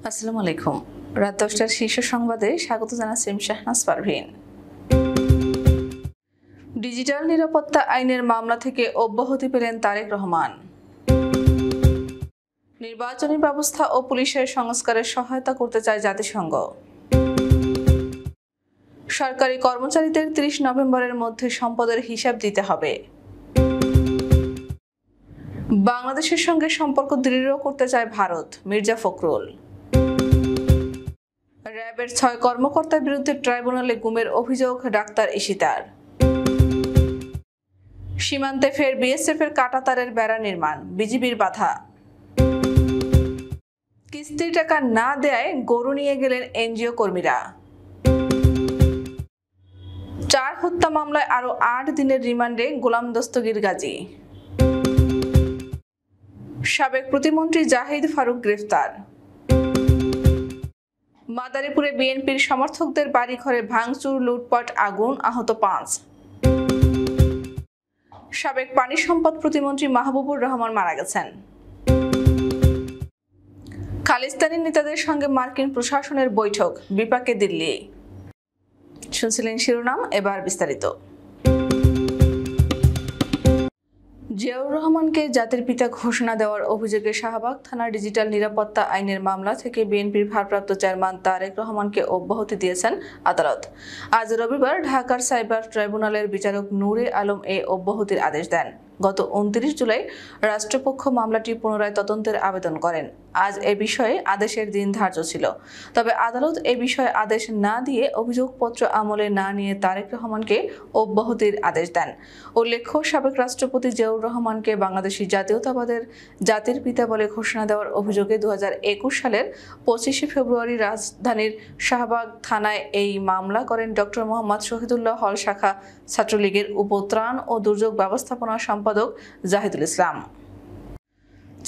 আসসালামু আলাইকুম। রাত 10টার শীর্ষ সংবাদে স্বাগত জানাচ্ছি শাহনাজ পারভীন। ডিজিটাল নিরাপত্তা আইনের মামলা থেকে অব্যাহতি পেলেন তারেক রহমান। নির্বাচনী ব্যবস্থা ও পুলিশের সংস্কারে সহায়তা করতে চায় জাতিসংঘ। সরকারি কর্মচারীদের 30 নভেম্বরের মধ্যে সম্পদের হিসাব দিতে হবে। বাংলাদেশের সঙ্গে সম্পর্ক দৃঢ় করতে চায় ভারত, মির্জা ফখরুল। র্যাবের 6 কর্মকর্তার বিরুদ্ধে ট্রাইব্যুনালে গুমের অভিযোগ ডাক্তার ইশিতার। সীমান্তে ফের বিএসএফের কাঁটাতারের বেড়া নির্মাণ, বিজিবির বাধা। কিস্তির টাকা না দেয়ায় গরু নিয়ে গেলেন এনজিও কর্মীরা। 4 হত্যা মামলায় আরো 8 দিনের রিমান্ডে গোলাম দস্তগীর গাজী। সাবেক প্রতিমন্ত্রী জাহিদ ফারুক গ্রেফতার। মাদারীপুরে বিএনপির সমর্থকদের বাড়িঘরে ভাঙচুর, লুটপাট, আগুন, আহত 5। সাবেক পানি সম্পদ প্রতিমন্ত্রী মাহবুবুর রহমান মারা গেছেন। খালিস্তানি নেতাদের সঙ্গে মার্কিন প্রশাসনের বৈঠক, বিপাকে দিল্লি। শুনছিলেন শিরোনাম, এবার বিস্তারিত। জিয়াউর রহমানকে জাতির পিতা ঘোষণা দেওয়ার অভিযোগে শাহবাগ থানার ডিজিটাল নিরাপত্তা আইনের মামলা থেকে বিএনপির ভারপ্রাপ্ত চেয়ারম্যান তারেক রহমানকে অব্যাহতি দিয়েছেন আদালত। আজ রবিবার ঢাকার সাইবার ট্রাইব্যুনালের বিচারক নূরে আলম এ অব্যাহতির আদেশ দেন। গত 29 জুলাই রাষ্ট্রপক্ষ মামলাটি পুনরায় তদন্তের আবেদন করেন। আজ এ বিষয়ে আদেশের দিন ধার্য ছিল, তবে আদালত এ বিষয়ে আদেশ না দিয়ে অভিযোগপত্র আমলে না নিয়ে তারেক রহমানকে অব্যাহতির আদেশ দেন। উল্লেখ্য, সাবেক রাষ্ট্রপতি জিয়াউর রহমানকে বাংলাদেশি জাতীয়তাবাদের জাতির পিতা বলে ঘোষণা দেওয়ার অভিযোগে 2021 সালের 25 ফেব্রুয়ারি রাজধানীর শাহবাগ থানায় এই মামলা করেন ডক্টর মোহাম্মদ শহীদুল্লাহ হল শাখা ছাত্রলীগের উপত্রাণ ও দুর্যোগ ব্যবস্থাপনা সম্পাদক জাহিদুল ইসলাম।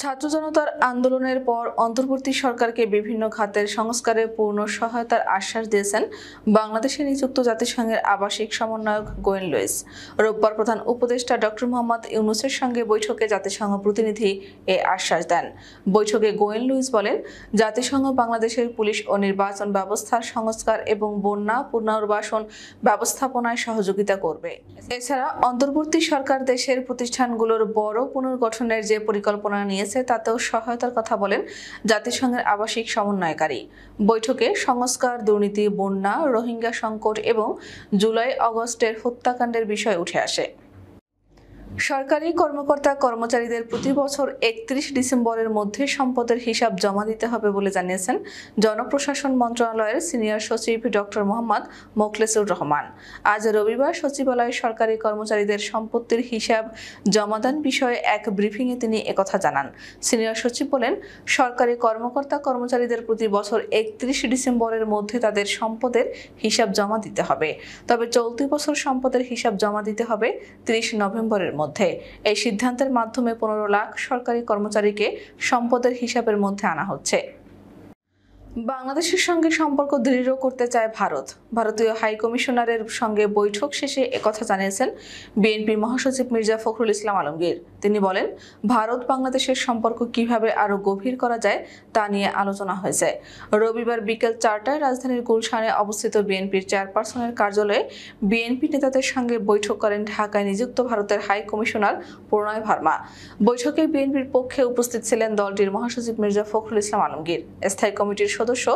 ছাত্র জনতার আন্দোলনের পর অন্তর্বর্তী সরকারকে বিভিন্ন খাতের সংস্কারে পূর্ণ সহায়তার আশ্বাস দিয়েছেন বাংলাদেশে নিযুক্ত জাতিসংঘের আবাসিক সমন্বয়ক গোয়েন লুইস। রোববার প্রধান উপদেষ্টা ডক্টর মোহাম্মদ ইউনূসের সঙ্গে বৈঠকে জাতিসংঘ প্রতিনিধি এ আশ্বাস দেন। বৈঠকে গোয়েন লুইস বলেন, জাতিসংঘ বাংলাদেশের পুলিশ ও নির্বাচন ব্যবস্থার সংস্কার এবং বন্যা পুনর্বাসন ব্যবস্থাপনায় সহযোগিতা করবে। এছাড়া অন্তর্বর্তী সরকার দেশের প্রতিষ্ঠানগুলোর বড় পুনর্গঠনের যে পরিকল্পনা নিয়ে তাতেও সহায়তার কথা বলেন জাতিসংঘের আবাসিক সমন্বয়কারী। বৈঠকে সংস্কার, দুর্নীতি, বন্যা, রোহিঙ্গা সংকট এবং জুলাই-আগস্টের হত্যাকাণ্ডের বিষয় উঠে আসে। সরকারি কর্মকর্তা কর্মচারীদের প্রতি বছর 31 ডিসেম্বরের মধ্যে সম্পদের হিসাব জমা দিতে হবে বলে জানিয়েছেন জনপ্রশাসন মন্ত্রণালয়ের সিনিয়র সচিব ডক্টর মোহাম্মদ মোখলেসুর রহমান। আজ রবিবার সচিবালয়ে সরকারি কর্মচারীদের সম্পত্তির হিসাব জমাদান বিষয়ে এক ব্রিফিংয়ে তিনি একথা জানান। সিনিয়র সচিব বলেন, সরকারি কর্মকর্তা কর্মচারীদের প্রতি বছর 31 ডিসেম্বরের মধ্যে তাদের সম্পদের হিসাব জমা দিতে হবে, তবে চলতি বছর সম্পদের হিসাব জমা দিতে হবে 30 নভেম্বরের মধ্যে। এই সিদ্ধান্তের মাধ্যমে 15 লাখ সরকারি কর্মচারীকে সম্পদের হিসাবের মধ্যে আনা হচ্ছে। বাংলাদেশের সঙ্গে সম্পর্ক দৃঢ় করতে চায় ভারত। ভারতীয় হাই কমিশনারের সঙ্গে বৈঠক শেষে একথা জানিয়েছেন বিএনপি মহাসচিব মির্জা ফখরুল ইসলাম আলমগীর। তিনি বলেন, ভারত বাংলাদেশের সম্পর্ক কিভাবে আরো গভীর করা যায় তা নিয়ে আলোচনা হয়েছে। রবিবার বিকেল 4টায় রাজধানীর গুলশানে অবস্থিত বিএনপির চেয়ারপারসনের কার্যালয়ে বিএনপি নেতাদের সঙ্গে বৈঠক করেন ঢাকায় নিযুক্ত ভারতের হাই কমিশনার প্রণয় ভার্মা। বৈঠকে বিএনপির পক্ষে উপস্থিত ছিলেন দলটির মহাসচিব মির্জা ফখরুল ইসলাম আলমগীর, স্থায়ী কমিটির সদস্য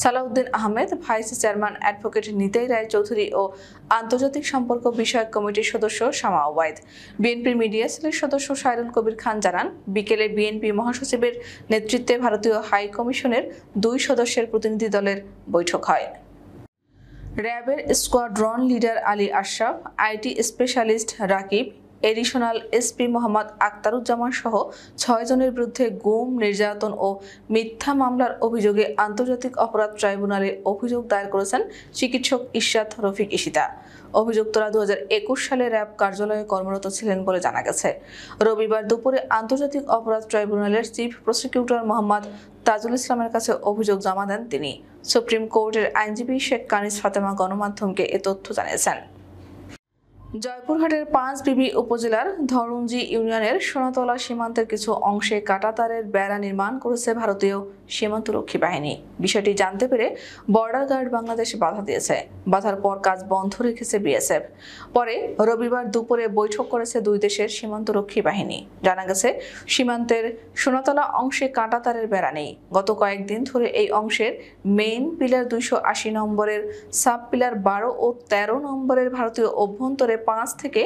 Salauddin Ahmed, vice chairman advocate Nitai Roy Chowdhury ও আন্তর্জাতিক সম্পর্ক বিষয়ক কমিটির সদস্য শামা ওবায়দ। বিএনপির মিডিয়া সেলের সদস্য সাইরুল কবির খান জানান, বিকেলে বিএনপি মহাসচিবের নেতৃত্বে ভারতীয় হাই কমিশনের 2 সদস্যের প্রতিনিধি দলের বৈঠক হয়। র্যাবের squadron leader Ali Ashraf, IT specialist Rakib, additional SP Mohammad Aktaruzzaman সহ 6 জনের বিরুদ্ধে গুম, নির্যাতন ও মিথ্যা মামলার অভিযোগে আন্তর্জাতিক অপরাধ ট্রাইব্যুনালে অভিযোগ দায়ের করেছেন চিকিৎসক ইশরাত রফিক ইশিতা। অভিযুক্তরা 2021 সালে র্যাব কার্যালয়ে কর্মরত ছিলেন বলে জানা গেছে। রবিবার দুপুরে আন্তর্জাতিক অপরাধ ট্রাইব্যুনালের চিফ প্রসিকিউটর মোহাম্মদ তাজুল ইসলামের কাছে অভিযোগ জমা দেন তিনি। সুপ্রিম কোর্টের আইনজীবী শেখ কানিজ ফাতেমা গণমাধ্যমকে এ তথ্য জানিয়েছেন। জয়পুরহাটের পাঁচবিবি উপজেলার ধরুঞ্জি ইউনিয়নের সোনাতলা সীমান্তের কিছু অংশে কাঁটাতারের বেড়া নির্মাণ করেছে ভারতীয় সীমান্তরক্ষী বাহিনী। বিষয়টি জানতে পেরে বর্ডার গার্ড বাংলাদেশ বাধা দিয়েছে। বাধার পর কাজ বন্ধ রেখেছে বিএসএফ। পরে রবিবার দুপুরে বৈঠক করেছে দুই দেশের সীমান্তরক্ষী বাহিনী। জানা গেছে, সীমান্তের সোনাতলা অংশে কাঁটাতারের বেড়া নেই। গত কয়েকদিন ধরে এই অংশের মেইন পিলার 280 নম্বরের, সাব পিলার 12 ও 13 নম্বরের ভারতীয় অভ্যন্তরে 5 থেকে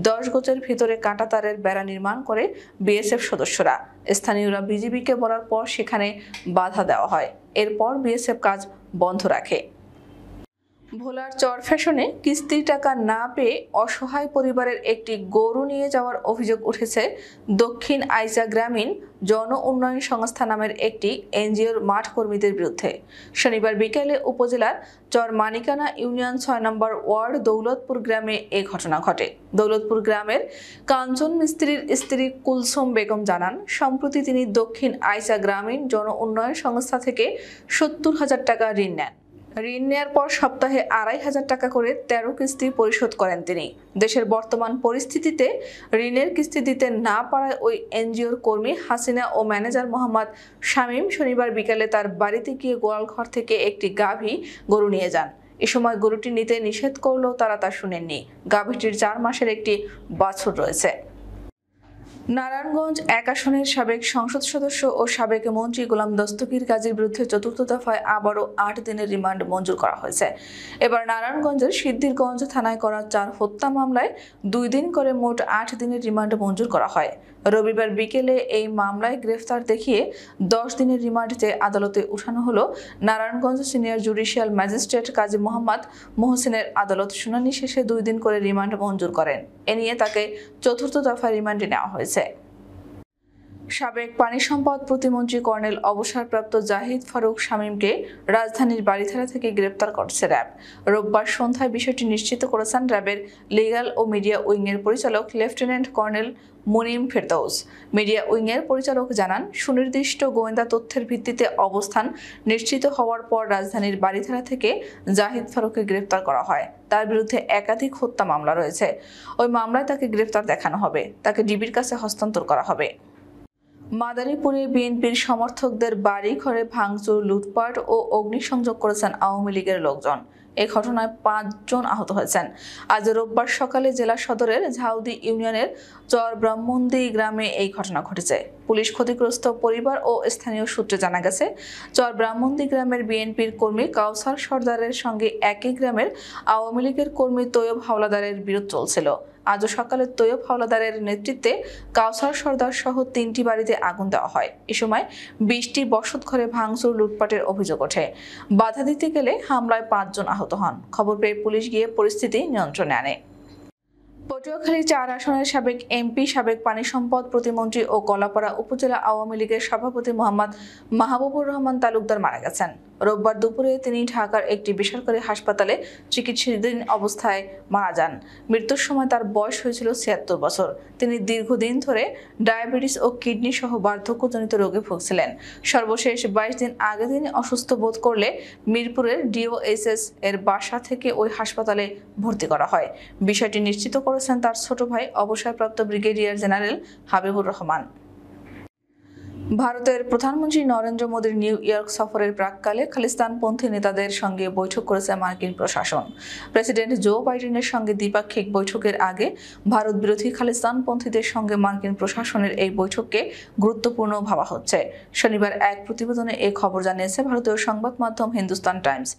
10 গজের ভিতরে কাঁটাতারের বেড়া নির্মাণ করে বিএসএফ সদস্যরা। স্থানীয়রা বিজিবিকে বলার পর সেখানে বাধা দেওয়া হয়। এরপর বিএসএফ কাজ বন্ধ রাখে। ভোলার চর ফ্যাশনে কিস্তির টাকা না পেয়ে অসহায় পরিবারের একটি গরু নিয়ে যাওয়ার অভিযোগ উঠেছে দক্ষিণ আইচা গ্রামীণ জন উন্নয়ন সংস্থা নামের একটি এনজিওর মাঠ কর্মীদের বিরুদ্ধে। শনিবার বিকেলে উপজেলার চর মানিকানা ইউনিয়ন 6 নম্বর ওয়ার্ড দৌলতপুর গ্রামে এ ঘটনা ঘটে। দৌলতপুর গ্রামের কাঞ্চন মিস্ত্রির স্ত্রী কুলসুম বেগম জানান, সম্প্রতি তিনি দক্ষিণ আইচা গ্রামীণ জন উন্নয়ন সংস্থা থেকে 70,000 টাকা ঋণ নেন। ঋণ নেওয়ার পর সপ্তাহে 2,500 টাকা করে 13 কিস্তি পরিশোধ করেন তিনি। দেশের বর্তমান পরিস্থিতিতে ঋণের কিস্তি দিতে না পারায় ওই এনজিওর কর্মী হাসিনা ও ম্যানেজার মোহাম্মদ শামীম শনিবার বিকেলে তার বাড়িতে গিয়ে গোয়ালঘর থেকে একটি গাভী গরু নিয়ে যান। এ সময় গরুটি নিতে নিষেধ করলেও তারা তা শুনেননি। গাভীটির 4 মাসের একটি বাছুর রয়েছে। নারায়ণগঞ্জ 1 আসনের সাবেক সংসদ সদস্য ও সাবেক মন্ত্রী গোলাম দস্তগীর গাজীর বিরুদ্ধে চতুর্থ দফায় আবারও 8 দিনের রিমান্ড মঞ্জুর করা হয়েছে। এবার নারায়ণগঞ্জের সিদ্ধিরগঞ্জ থানায় করা 4 হত্যা মামলায় 2 দিন করে মোট 8 দিনের রিমান্ড মঞ্জুর করা হয়। রবিবার বিকেলে এই মামলায় গ্রেফতার দেখিয়ে 10 দিনের রিমান্ড চেয়ে আদালতে উঠানো হলো Narayanganj senior judicial magistrate Kazi Mohammad মোহসিনের আদালত শুনানি শেষে 2 দিন করে রিমান্ড মঞ্জুর করেন। এ নিয়ে তাকে চতুর্থ দফায় রিমান্ডে নেওয়া হয়েছে। সাবেক পানি সম্পদ প্রতিমন্ত্রী কর্নেল অবসরপ্রাপ্ত জাহিদ ফারুক শামীমকে রাজধানীর বারিধারা থেকে গ্রেপ্তার করেছে র্যাব। রোববার সন্ধ্যায় বিষয়টি নিশ্চিত করেছেন র্যাবের লিগ্যাল ও মিডিয়া উইংয়ের পরিচালক lieutenant colonel Munim Ferdous. Media উইংয়ের পরিচালক জানান, সুনির্দিষ্ট গোয়েন্দা তথ্যের ভিত্তিতে অবস্থান নিশ্চিত হওয়ার পর রাজধানীর বারিধারা থেকে জাহিদ ফারুককে গ্রেপ্তার করা হয়। তার বিরুদ্ধে একাধিক হত্যা মামলা রয়েছে। ওই মামলায় তাকে গ্রেপ্তার দেখানো হবে। তাকে ডিবির কাছে হস্তান্তর করা হবে। মাদারীপুরে বিএনপির সমর্থকদের বাড়ি ঘরে ভাঙচুর, লুটপাট ও অগ্নিসংযোগ করেছেন আওয়ামী লীগের লোকজন। এই ঘটনায় 5 জন আহত হয়েছেন। আজ রোববার সকালে জেলা সদরের ঝাউদি ইউনিয়নের চর ব্রাহ্মণদি গ্রামে এই ঘটনা ঘটেছে। পুলিশ ক্ষতিগ্রস্ত পরিবার ও স্থানীয় সূত্রে জানা গেছে, চর ব্রাহ্মণদি গ্রামের বিএনপির কর্মী কাউসার সর্দারের সঙ্গে একই গ্রামের আওয়ামী লীগের কর্মী তৈয়ব হাওলাদারের বিরোধ চলছিল। আজও সকালে তৈয়ব হাওলাদারের নেতৃত্বে কাউসার সর্দার সহ 3টি বাড়িতে আগুন দেওয়া হয়। এ সময় 20টি বসতঘরে ভাঙচুর, লুটপাটের অভিযোগ ওঠে। বাধা দিতে গেলে হামলায় 5 জন আহত হন। খবর পেয়ে পুলিশ গিয়ে পরিস্থিতি নিয়ন্ত্রণে আনে। পটুয়াখালী 4 আসনের সাবেক এমপি, সাবেক পানি সম্পদ প্রতিমন্ত্রী ও কলাপাড়া উপজেলা আওয়ামী লীগের সভাপতি মোহাম্মদ মাহবুবুর রহমান তালুকদার মারা গেছেন। রোববার দুপুরে তিনি ঢাকার একটি বেসরকারি হাসপাতালে চিকিৎসাধীন অবস্থায় মারা যান। মৃত্যুর সময় তার বয়স হয়েছিল 76 বছর। তিনি দীর্ঘদিন ধরে ডায়াবেটিস ও কিডনি সহ বার্ধক্যজনিত রোগে ভুগছিলেন। সর্বশেষ 22 দিন আগে তিনি অসুস্থ বোধ করলে মিরপুরের ডিওএসএস এর বাসা থেকে ওই হাসপাতালে ভর্তি করা হয়। বিষয়টি নিশ্চিত করেছেন তার ছোট ভাই অবসরপ্রাপ্ত ব্রিগেডিয়ার জেনারেল হাবিবুর রহমান। ভারতের প্রধানমন্ত্রী নরেন্দ্র মোদীর নিউ ইয়র্ক সফরের প্রাক্কালে খালিস্তানপন্থী নেতাদের সঙ্গে বৈঠক করেছে মার্কিন প্রশাসন। প্রেসিডেন্ট জো বাইডেনের সঙ্গে দ্বিপাক্ষিক বৈঠকের আগে ভারত বিরোধী খালিস্তানপন্থীদের সঙ্গে মার্কিন প্রশাসনের এই বৈঠককে গুরুত্বপূর্ণ ভাবা হচ্ছে। শনিবার এক প্রতিবেদনে এই খবর জানিয়েছে ভারতীয় সংবাদ মাধ্যম হিন্দুস্তান টাইমস।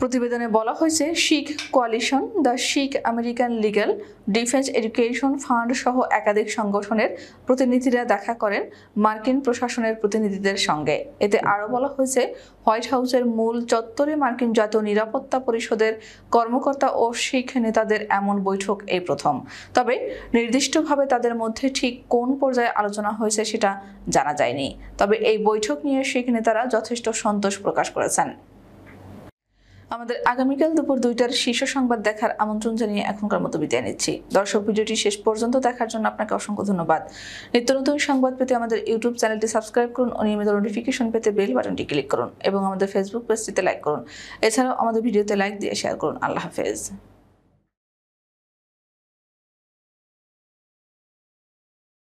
প্রতিবেদনে বলা হয়েছে, Sikh Coalition, the Sikh American Legal Defense Education Fund সহ একাধিক সংগঠনের প্রতিনিধিরা দেখা করেন মার্কিন প্রশাসনের প্রতিনিধিদের সঙ্গে। এতে আরও বলা হয়েছে, হোয়াইট হাউসের মূল চত্বরে মার্কিন জাতীয় নিরাপত্তা পরিষদের কর্মকর্তা ও শিখ নেতাদের এমন বৈঠক এই প্রথম। তবে নির্দিষ্টভাবে তাদের মধ্যে ঠিক কোন পর্যায়ে আলোচনা হয়েছে সেটা জানা যায়নি। তবে এই বৈঠক নিয়ে শিখ নেতারা যথেষ্ট সন্তোষ প্রকাশ করেছেন। আমাদের আগামীকাল দুপুর 2টার শীর্ষ সংবাদ দেখার আমন্ত্রণ জানিয়ে এখনকার মতো বিদায় নিচ্ছি। দর্শক, ভিডিওটি শেষ পর্যন্ত দেখার জন্য আপনাকে অসংখ্য ধন্যবাদ। নিত্য নতুন সংবাদ পেতে আমাদের ইউটিউব চ্যানেলটি সাবস্ক্রাইব করুন ও নিয়মিত নোটিফিকেশন পেতে বেল বাটনটি ক্লিক করুন এবং আমাদের ফেসবুক পেজটিতে লাইক করুন। এছাড়াও আমাদের ভিডিওতে লাইক দিয়ে শেয়ার করুন। আল্লাহ হাফেজ।